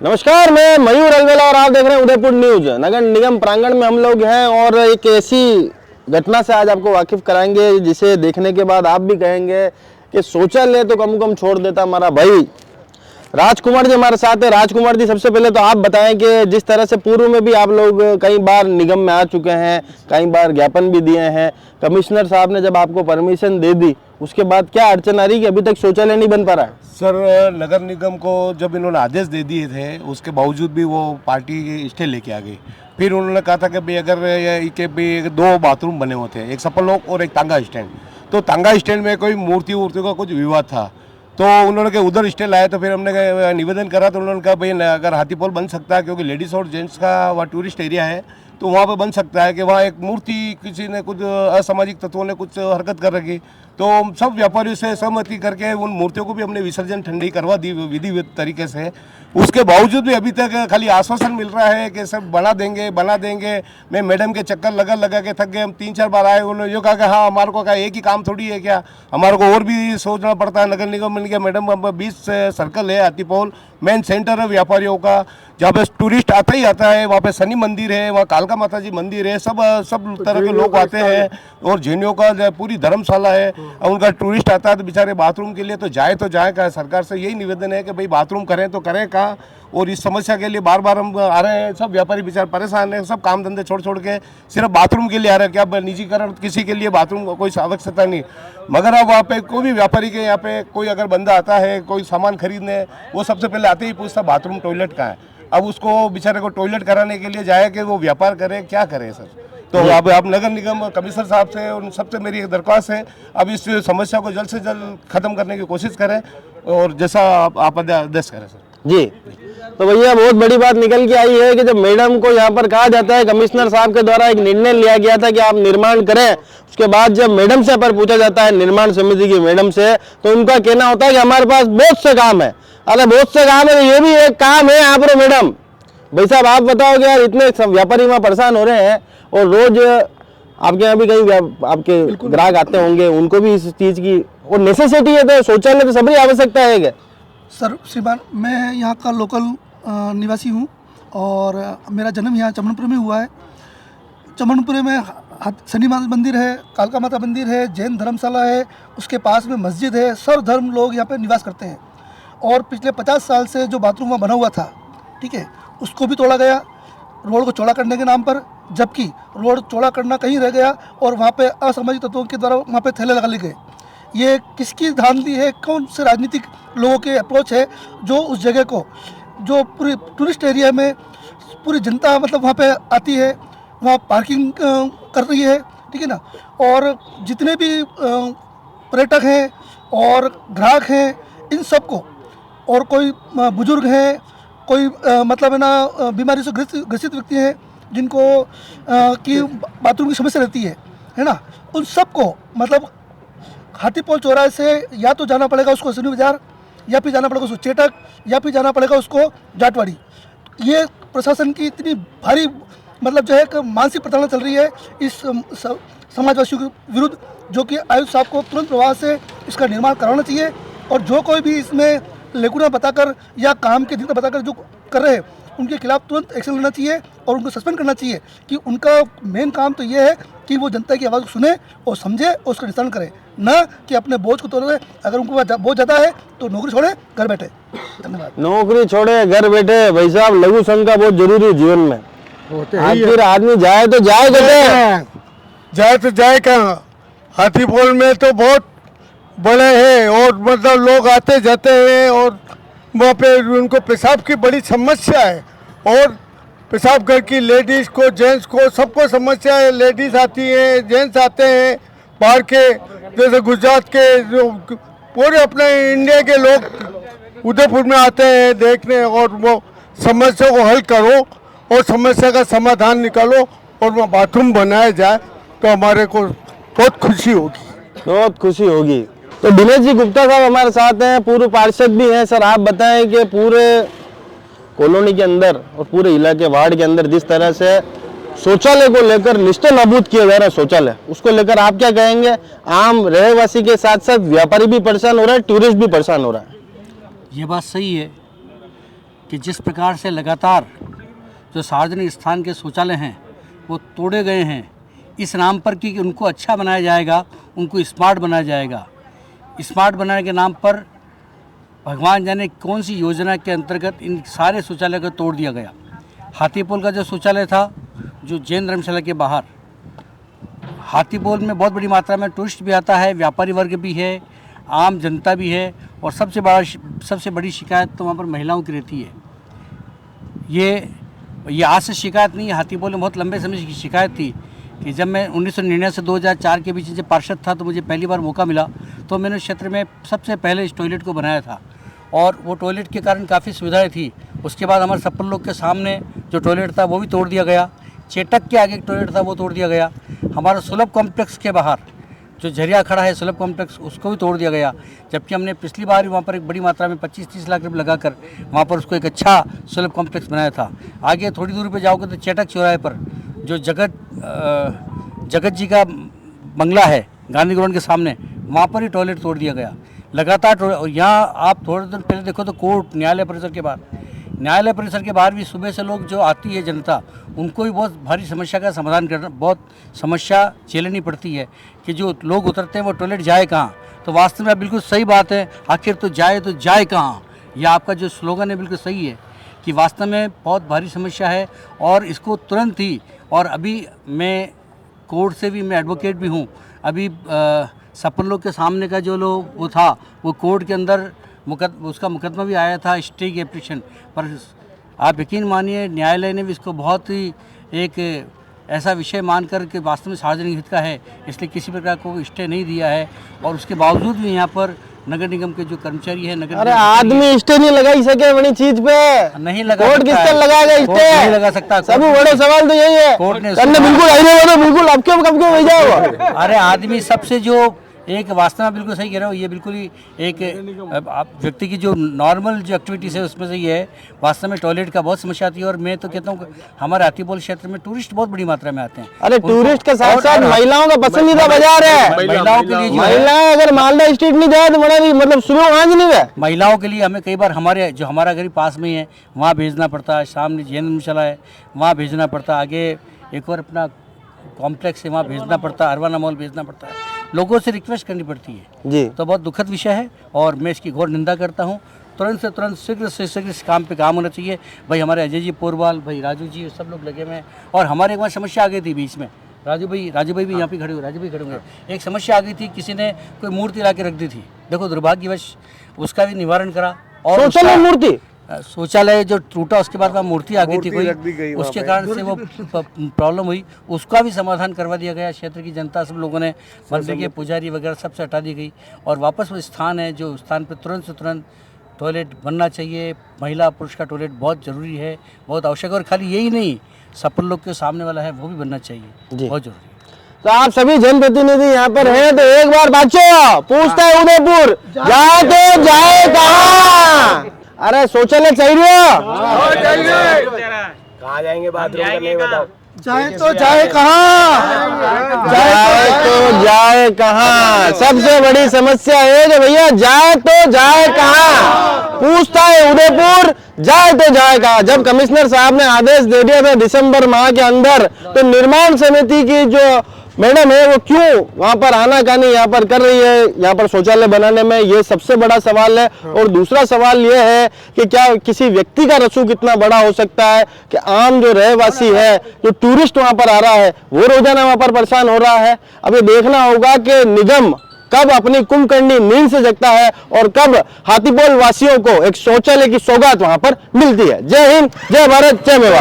नमस्कार, मैं मयूर अलवेला और आप देख रहे हैं उदयपुर न्यूज। नगर निगम प्रांगण में हम लोग हैं और एक ऐसी घटना से आज आपको वाकिफ कराएंगे जिसे देखने के बाद आप भी कहेंगे कि शौचालय तो कम कम छोड़ देता हमारा भाई। राजकुमार जी हमारे साथ है। राजकुमार जी, सबसे पहले तो आप बताएं कि जिस तरह से पूर्व में भी आप लोग कई बार निगम में आ चुके हैं, कई बार ज्ञापन भी दिए हैं, कमिश्नर साहब ने जब आपको परमिशन दे दी उसके बाद क्या अड़चन आ रही कि अभी तक शौचालय नहीं बन पा रहा है? सर, नगर निगम को जब इन्होंने आदेश दे दिए थे उसके बावजूद भी वो पार्टी स्टे लेके आ गई। फिर उन्होंने कहा था कि भाई अगर ये भी 2 बाथरूम बने हुए थे, एक सपलोक और एक तांगा स्टैंड। तो तांगा स्टैंड में कोई मूर्ति का कुछ विवाद था, तो उन्होंने कहा उधर स्टे लाए। तो फिर हमने निवेदन करा, तो उन्होंने कहा भाई अगर हाथीपोल बन सकता है, क्योंकि लेडीज़ और जेंट्स का वहाँ टूरिस्ट एरिया है, तो वहाँ पे बन सकता है कि वहाँ एक मूर्ति किसी ने कुछ असामाजिक तत्वों ने कुछ हरकत कर रखी। तो सब व्यापारियों से सहमति करके उन मूर्तियों को भी हमने विसर्जन ठंडी करवा दी विधिवत तरीके से। उसके बावजूद भी अभी तक खाली आश्वासन मिल रहा है कि सब बना देंगे। मैं मैडम के चक्कर लगा के थक गए। हम 3-4 बार आए, उन्होंने यो कहा कि हाँ हमारे को एक ही काम थोड़ी है क्या, हमारे को और भी सोचना पड़ता है। नगर निगम मिल गया मैडम, 20 सर्कल है, हाथीपोल मेन सेंटर है व्यापारियों का, जहाँ पे टूरिस्ट आता ही आता है। वहाँ पे शनि मंदिर है, वहाँ कालका माता जी मंदिर है, सब तरह के लोग आते हैं। और जैनियों का पूरी धर्मशाला है, उनका टूरिस्ट आता है तो बेचारे बाथरूम के लिए तो जाए का। सरकार से यही निवेदन है कि भाई बाथरूम करें तो करें कहाँ। और इस समस्या के लिए बार बार हम आ रहे हैं। सब व्यापारी बेचारे परेशान हैं, सब काम धंधे छोड़ के सिर्फ बाथरूम के लिए आ रहे हैं। क्या निजीकरण किसी के लिए बाथरूम का कोई आवश्यकता नहीं, मगर अब वहाँ पे कोई भी व्यापारी के यहाँ पे कोई अगर बंदा आता है कोई सामान खरीदने, वो सबसे पहले आते ही पूछता बाथरूम टॉयलेट कहाँ है। अब उसको बेचारे को टॉयलेट कराने के लिए जाए कि वो व्यापार करे, क्या करे सर। तो अब आप नगर निगम कमिश्नर साहब से उन सबसे मेरी एक दरख्वास्त है, अब इस समस्या को जल्द से जल्द खत्म करने की कोशिश करें और जैसा आप आदेश करें सर। जी, तो भैया बहुत बड़ी बात निकल के आई है कि जब मैडम को यहाँ पर कहा जाता है, कमिश्नर साहब के द्वारा एक निर्णय लिया गया था कि आप निर्माण करें, उसके बाद जब मैडम से पर पूछा जाता है निर्माण समिति की मैडम से, तो उनका कहना होता है कि हमारे पास बहुत से काम है। अरे बहुत से काम है, तो ये भी एक काम है यहाँ पर मैडम। भाई साहब आप बताओगे यार, इतने व्यापारी वहाँ परेशान हो रहे हैं और रोज आपके यहाँ भी कई आपके ग्राहक आते होंगे, उनको भी इस चीज़ की और नेसेसिटी है, तो शौचालय तो सभी आवश्यकता है क्या? सर श्रीमान, मैं यहाँ का लोकल निवासी हूँ और मेरा जन्म यहाँ चमनपुर में हुआ है। चमनपुर में शनि मंदिर है, कालका माता मंदिर है, जैन धर्मशाला है, उसके पास में मस्जिद है। सर्व धर्म लोग यहाँ पे निवास करते हैं। और पिछले 50 साल से जो बाथरूम वहाँ बना हुआ था, ठीक है, उसको भी तोड़ा गया रोड को चौड़ा करने के नाम पर, जबकि रोड चौड़ा करना कहीं रह गया और वहाँ पे असामाजिक तत्वों के द्वारा वहाँ पे थैले लगा लिए गए। ये किसकी धांधली है, कौन से राजनीतिक लोगों के अप्रोच है जो उस जगह को, जो पूरी टूरिस्ट एरिया में पूरी जनता मतलब वहाँ पे आती है, वहाँ पार्किंग कर रही है, ठीक है ना। और जितने भी पर्यटक हैं और ग्राहक हैं, इन सबको, और कोई बुजुर्ग हैं, कोई मतलब है ना बीमारी से ग्रसित व्यक्ति हैं जिनको की बाथरूम की समस्या रहती है ना, उन सबको मतलब हाथीपोल चौराहे से या तो जाना पड़ेगा उसको शनि बाजार, या फिर जाना पड़ेगा उसको चेटक, या फिर जाना पड़ेगा उसको जाटवाड़ी। ये प्रशासन की इतनी भारी मतलब जो है कि मानसिक प्रताड़ना चल रही है इस समाजवासियों के विरुद्ध, जो कि आयुक्त साहब को तुरंत प्रभाव से इसका निर्माण कराना चाहिए। और जो कोई भी इसमें लेकुना बताकर या काम के दिन बताकर जो कर रहे हैं, उनके खिलाफ तुरंत एक्शन लेना चाहिए और उनको सस्पेंड करना चाहिए। कि उनका मेन काम तो ये है कि वो जनता की आवाज़ को सुने और समझे और उसका निस्तारण करे, न कि अपने बोझ को तोड़े। अगर उनको बोझ ज़्यादा है तो नौकरी छोड़े, घर बैठे। धन्यवाद। नौकरी छोड़े, घर बैठे। भाई साहब, लघु संघ का बहुत जरूरी है जीवन में। आखिर आदमी जाए तो जाए कहाँ। हाथीपोल में तो बहुत बड़े हैं और मतलब लोग आते जाते हैं और वहाँ पे उनको पेशाब की बड़ी समस्या है। और पेशाब घर की लेडीज़ को, जेंट्स को, सबको समस्या है। लेडीज़ आती हैं, जेंट्स आते हैं बाहर के, जैसे गुजरात के, जो पूरे अपने इंडिया के लोग उदयपुर में आते हैं देखने। और वो समस्या को हल करो और समस्या का समाधान निकालो और वहाँ बाथरूम बनाया जाए तो हमारे को बहुत खुशी होगी। तो दिनेश जी गुप्ता साहब हमारे साथ हैं, पूर्व पार्षद भी हैं। सर आप बताएं कि पूरे कॉलोनी के अंदर और पूरे इलाके वार्ड के अंदर जिस तरह से शौचालय को लेकर निष्ठा नाबूद किया जा रहा है, शौचालय उसको लेकर आप क्या कहेंगे? आम रहवासी के साथ साथ व्यापारी भी परेशान हो रहा है, टूरिस्ट भी परेशान हो रहा है। ये बात सही है कि जिस प्रकार से लगातार जो सार्वजनिक स्थान के शौचालय हैं वो तोड़े गए हैं इस नाम पर कि उनको अच्छा बनाया जाएगा, उनको स्मार्ट बनाया जाएगा। स्मार्ट बनाने के नाम पर भगवान जाने कौन सी योजना के अंतर्गत इन सारे शौचालय को तोड़ दिया गया। हाथीपोल का जो शौचालय था, जो जैन धर्मशाला के बाहर, हाथीपोल में बहुत बड़ी मात्रा में टूरिस्ट भी आता है, व्यापारी वर्ग भी है, आम जनता भी है, और सबसे बड़ी शिकायत तो वहाँ पर महिलाओं की रहती है। ये आज से शिकायत नहीं है, हाथीपोल में बहुत लंबे समय की शिकायत थी कि जब मैं 1999 से 2004 के बीच जब पार्षद था तो मुझे पहली बार मौका मिला तो मैंने उस क्षेत्र में सबसे पहले इस टॉयलेट को बनाया था, और वो टॉयलेट के कारण काफ़ी सुविधाएं थी। उसके बाद हमारे सप्पन लोग के सामने जो टॉयलेट था वो भी तोड़ दिया गया, चेटक के आगे एक टॉयलेट था वो तोड़ दिया गया, हमारा सुलभ कॉम्प्लेक्स के बाहर जो झरिया खड़ा है सुलभ कॉम्प्लेक्स उसको भी तोड़ दिया गया, जबकि हमने पिछली बार वहाँ पर एक बड़ी मात्रा में 25-30 लाख रुपये लगाकर वहाँ पर उसको एक अच्छा सुलभ कॉम्प्लेक्स बनाया था। आगे थोड़ी दूरी पे जाओगे तो चेटक चौराहे पर जो जगत जी का बंगला है गांधी ग्राउंड के सामने, वहाँ पर ही टॉयलेट तोड़ दिया गया लगातार। यहाँ आप थोड़े दिन पहले देखो तो कोर्ट न्यायालय परिसर के बाहर भी सुबह से लोग जो आती है जनता, उनको भी बहुत भारी समस्या का समाधान करना, बहुत समस्या झेलनी पड़ती है कि जो लोग उतरते हैं वो टॉयलेट जाए कहाँ। तो वास्तव में बिल्कुल सही बात है, आखिर तो जाए कहाँ, यह आपका जो स्लोगन है बिल्कुल सही है कि वास्तव में बहुत भारी समस्या है और इसको तुरंत ही, और अभी मैं कोर्ट से भी, मैं एडवोकेट भी हूँ, अभी सपन लोग के सामने का जो लोग वो था वो कोर्ट के अंदर उसका मुकदमा भी आया था, स्टे की एप्लीकेशन पर। आप यकीन मानिए न्यायालय ने भी इसको बहुत ही एक ऐसा विषय मानकर के वास्तव में सार्वजनिक हित का है, इसलिए किसी प्रकार को स्टे नहीं दिया है। और उसके बावजूद भी यहाँ पर नगर निगम के जो कर्मचारी है, नगर अरे आदमी स्टे नहीं लगा ही सके बड़ी चीज पे, नहीं लगा, कोर्ट किससे लगाएगा स्टे, नहीं लगा सकता। सभी बड़े सवाल तो यही है, कोर्ट ने बिल्कुल अब क्यों भेजा। अरे आदमी सबसे जो एक वास्तव में बिल्कुल सही कह रहे हो, ये बिल्कुल ही एक व्यक्ति की जो नॉर्मल जो एक्टिविटीज़ है उसमें से ये है। वास्तव में टॉयलेट का बहुत समस्या आती है, और मैं तो कहता हूँ हमारे हाथीपोल क्षेत्र में टूरिस्ट बहुत बड़ी मात्रा में आते हैं। अरे टूरिस्ट के साथ साथ महिलाओं का पसंदीदा बाजार है, महिलाओं के लिए महिलाएं अगर मालदा स्ट्रीट नहीं जाए तो बड़ा भी मतलब सुबह वहाँ नहीं है। महिलाओं के लिए हमें कई बार हमारा घर पास में ही है, वहाँ भेजना पड़ता है, सामने जैन धर्मशाला है वहाँ भेजना पड़ता है, आगे एक और अपना कॉम्प्लेक्स है वहाँ भेजना पड़ता है, अरवाना मॉल भेजना पड़ता है, लोगों से रिक्वेस्ट करनी पड़ती है जी। तो बहुत दुखद विषय है और मैं इसकी घोर निंदा करता हूँ। तुरंत से तुरंत शीघ्र से शीघ्र इस काम पे काम होना चाहिए। भाई हमारे अजय जी पोरवाल, भाई राजू जी, सब लोग लगे हुए हैं। और हमारे एक बार समस्या आ गई थी बीच में, राजू भाई भी यहाँ पे खड़े हुए, राजू भाई खड़े हुए, एक समस्या आ गई थी, किसी ने कोई मूर्ति ला के रख दी थी। देखो दुर्भाग्यवश उसका भी निवारण करा, और मूर्ति शौचालय जो टूटा उसके बाद वहाँ मूर्ति आ गई थी कोई, उसके कारण से वो प्रॉब्लम हुई, उसका भी समाधान करवा दिया गया। क्षेत्र की जनता सब लोगों ने, मंदिर के पुजारी वगैरह सबसे हटा दी गई, और वापस वो स्थान है जो स्थान पर तुरंत से तुरंत टॉयलेट बनना चाहिए। महिला पुरुष का टॉयलेट बहुत ज़रूरी है, बहुत आवश्यक है, और खाली यही नहीं, सपन लोग के सामने वाला है वो भी बनना चाहिए, बहुत जरूरी। तो आप सभी जनप्रतिनिधि यहाँ पर हैं तो एक बार बातचो पूछता है उदयपुर जाए तो जाए कहाँ। अरे शौचालय चाहिए, कहाँ जाएंगे बाथरूम करने, बताओ। जाए तो जाए कहाँ, जाए तो जाए कहाँ। सबसे बड़ी समस्या है कि भैया जाए तो जाए कहाँ, पूछता है उदयपुर जाए तो जाए कहाँ। जब कमिश्नर साहब ने आदेश दे दिया था दिसंबर माह के अंदर, तो निर्माण समिति की जो मैडम है वो क्यों वहां पर आनाकानी यहाँ पर कर रही है, यहाँ पर शौचालय बनाने में, ये सबसे बड़ा सवाल है। और दूसरा सवाल ये है कि क्या किसी व्यक्ति का रसूख इतना बड़ा हो सकता है कि आम जो रहवासी है, जो टूरिस्ट वहां पर आ रहा है, वो रोजाना वहां पर परेशान हो रहा है। अब ये देखना होगा कि निगम कब अपनी कुंभकर्णी नींद से जगता है और कब हाथीपोल वासियों को एक शौचालय की सौगात वहां पर मिलती है। जय हिंद, जय भारत, जय मेवाड़।